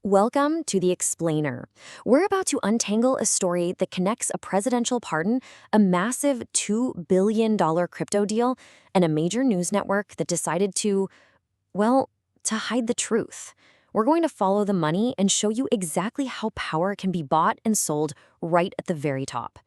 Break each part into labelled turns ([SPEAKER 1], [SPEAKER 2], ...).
[SPEAKER 1] Welcome to The Explainer. We're about to untangle a story that connects a presidential pardon, a massive $2 billion crypto deal, and a major news network that decided to hide the truth. We're going to follow the money and show you exactly how power can be bought and sold right at the very top.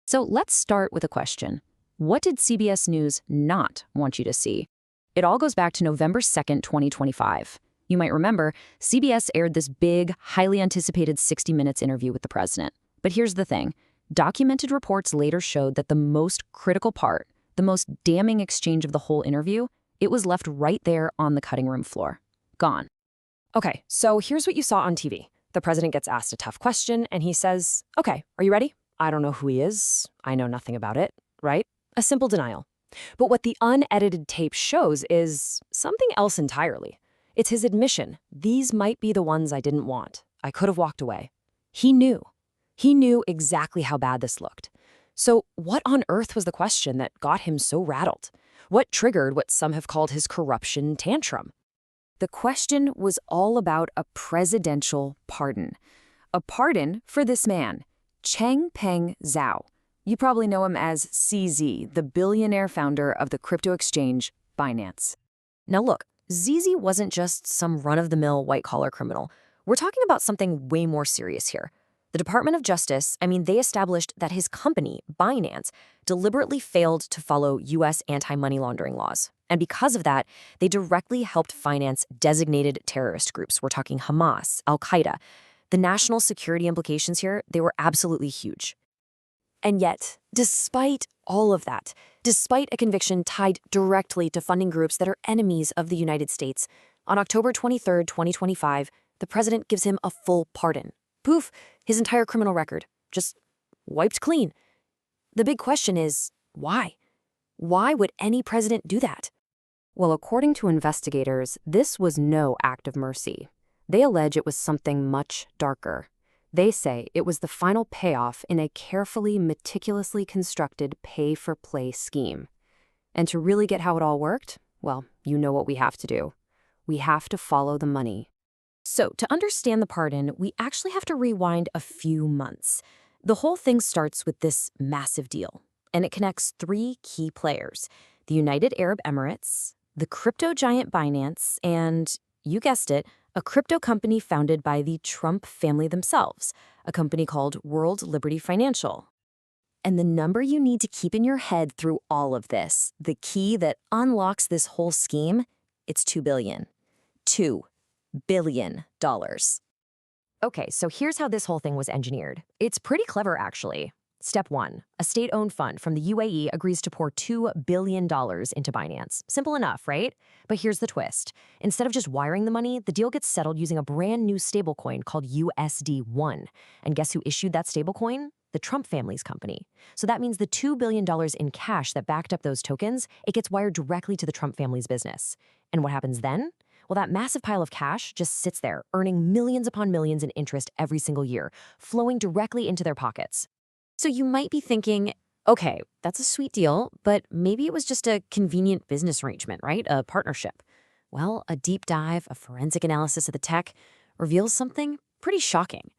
[SPEAKER 2] So let's start with a question. What did CBS News not want you to see? It all goes back to November 2nd, 2025. You might remember, CBS aired this big, highly anticipated 60 Minutes interview with the president. But here's the thing. Documented reports later showed that the most critical part, the most damning exchange of the whole interview, it was left right there on the cutting room floor. Gone.
[SPEAKER 1] Okay, so here's what you saw on TV. The president gets asked a tough question, and he says, "Okay, are you ready? I don't know who he is. I know nothing about it," right? A simple denial. But what the unedited tape shows is something else entirely. It's his admission. These might be the ones I didn't want. I could have walked away. He knew. He knew exactly how bad this looked. So what on earth was the question that got him so rattled? What triggered what some have called his corruption tantrum? The question was all about a presidential pardon. A pardon for this man, Changpeng Zhao. You probably know him as CZ, the billionaire founder of the crypto exchange Binance. Now look, ZZ wasn't just some run-of-the-mill white-collar criminal. We're talking about something way more serious here. The Department of Justice, they established that his company, Binance, deliberately failed to follow U.S. anti-money laundering laws. And because of that, they directly helped finance designated terrorist groups. We're talking Hamas, Al-Qaeda. The national security implications here, they were absolutely huge. And yet, despite all of that, despite a conviction tied directly to funding groups that are enemies of the United States, on October 23, 2025, the president gives him a full pardon. Poof, his entire criminal record, just wiped clean. The big question is, why? Why would any president do that?
[SPEAKER 2] Well, according to investigators, this was no act of mercy. They allege it was something much darker. They say it was the final payoff in a carefully, meticulously constructed pay-for-play scheme. And to really get how it all worked, well, you know what we have to do. We have to follow the money.
[SPEAKER 1] So, to understand the pardon, we actually have to rewind a few months. The whole thing starts with this massive deal, and it connects three key players: the United Arab Emirates, the crypto giant Binance, and, you guessed it, a crypto company founded by the Trump family themselves, a company called World Liberty Financial. And the number you need to keep in your head through all of this, the key that unlocks this whole scheme, it's $2 billion. $2 billion. Okay, so here's how this whole thing was engineered. It's pretty clever, actually. Step 1, a state-owned fund from the UAE agrees to pour $2 billion into Binance. Simple enough, right? But here's the twist. Instead of just wiring the money, the deal gets settled using a brand new stablecoin called USD1. And guess who issued that stablecoin? The Trump family's company. So that means the $2 billion in cash that backed up those tokens, it gets wired directly to the Trump family's business. And what happens then? Well, that massive pile of cash just sits there, earning millions upon millions in interest every single year, flowing directly into their pockets. So you might be thinking, okay, that's a sweet deal, but maybe it was just a convenient business arrangement, right? A partnership. Well, a deep dive, a forensic analysis of the tech reveals something pretty shocking.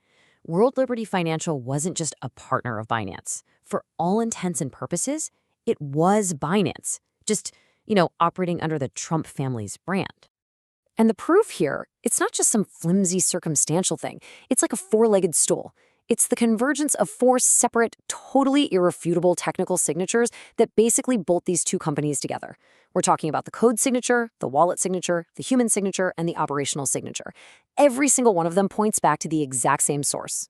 [SPEAKER 1] World Liberty Financial wasn't just a partner of Binance. For all intents and purposes, it was Binance, just, operating under the Trump family's brand. And the proof here, it's not just some flimsy circumstantial thing. It's like a four-legged stool. It's the convergence of four separate, totally irrefutable technical signatures that basically bolt these two companies together. We're talking about the code signature, the wallet signature, the human signature, and the operational signature. Every single one of them points back to the exact same source.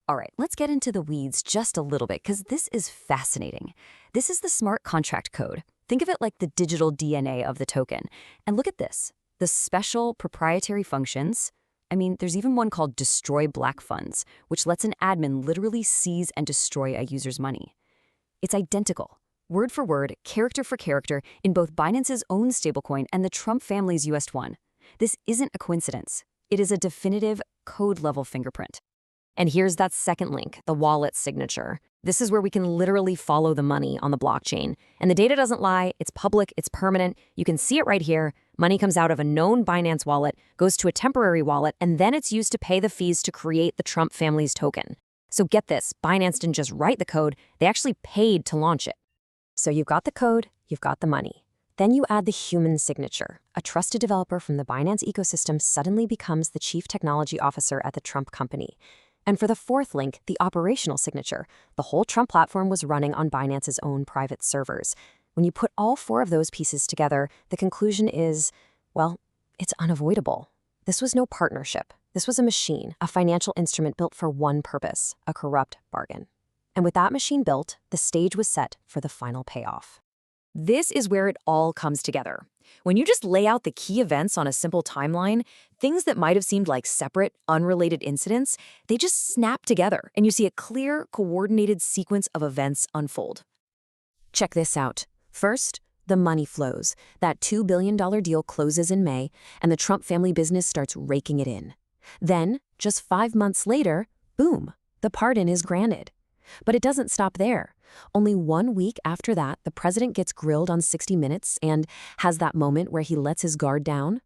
[SPEAKER 1] All right, let's get into the weeds just a little bit, because this is fascinating. This is the smart contract code. Think of it like the digital DNA of the token. And look at this. The special proprietary functions. There's even one called Destroy Black Funds, which lets an admin literally seize and destroy a user's money. It's identical, word for word, character for character, in both Binance's own stablecoin and the Trump family's US1. This isn't a coincidence. It is a definitive code-level fingerprint. And here's that second link, the wallet signature. This is where we can literally follow the money on the blockchain. And the data doesn't lie, it's public, it's permanent, you can see it right here. Money comes out of a known Binance wallet, goes to a temporary wallet, and then it's used to pay the fees to create the Trump family's token. So get this, Binance didn't just write the code, they actually paid to launch it. So you've got the code, you've got the money. Then you add the human signature. A trusted developer from the Binance ecosystem suddenly becomes the chief technology officer at the Trump company. And for the fourth link, the operational signature, the whole Trump platform was running on Binance's own private servers. When you put all four of those pieces together, the conclusion is, well, it's unavoidable. This was no partnership. This was a machine, a financial instrument built for one purpose, a corrupt bargain. And with that machine built, the stage was set for the final payoff. This is where it all comes together. When you just lay out the key events on a simple timeline, things that might have seemed like separate, unrelated incidents, they just snap together, and you see a clear, coordinated sequence of events unfold. Check this out. First, the money flows. That $2 billion deal closes in May, and the Trump family business starts raking it in. Then, just 5 months later, boom, the pardon is granted. But it doesn't stop there. Only 1 week after that, the president gets grilled on 60 Minutes and has that moment where he lets his guard down.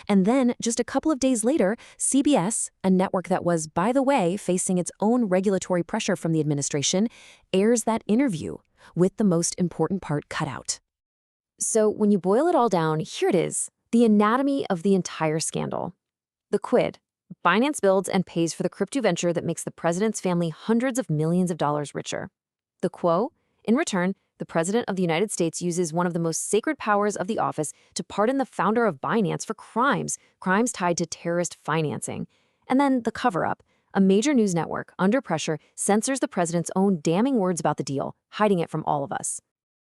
[SPEAKER 1] And then, just a couple of days later, CBS, a network that was, by the way, facing its own regulatory pressure from the administration, airs that interview, with the most important part cut out. So when you boil it all down, here it is, the anatomy of the entire scandal. The quid. Binance builds and pays for the crypto venture that makes the president's family hundreds of millions of dollars richer. The quo? In return, the president of the United States uses one of the most sacred powers of the office to pardon the founder of Binance for crimes tied to terrorist financing. And then the cover-up. A major news network, under pressure, censors the president's own damning words about the deal, hiding it from all of us.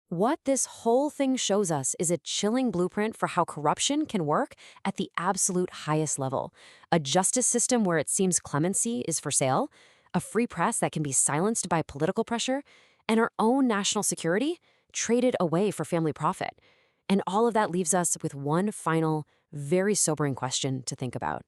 [SPEAKER 1] What this whole thing shows us is a chilling blueprint for how corruption can work at the absolute highest level. A justice system where it seems clemency is for sale, a free press that can be silenced by political pressure, and our own national security traded away for family profit. And all of that leaves us with one final, very sobering question to think about.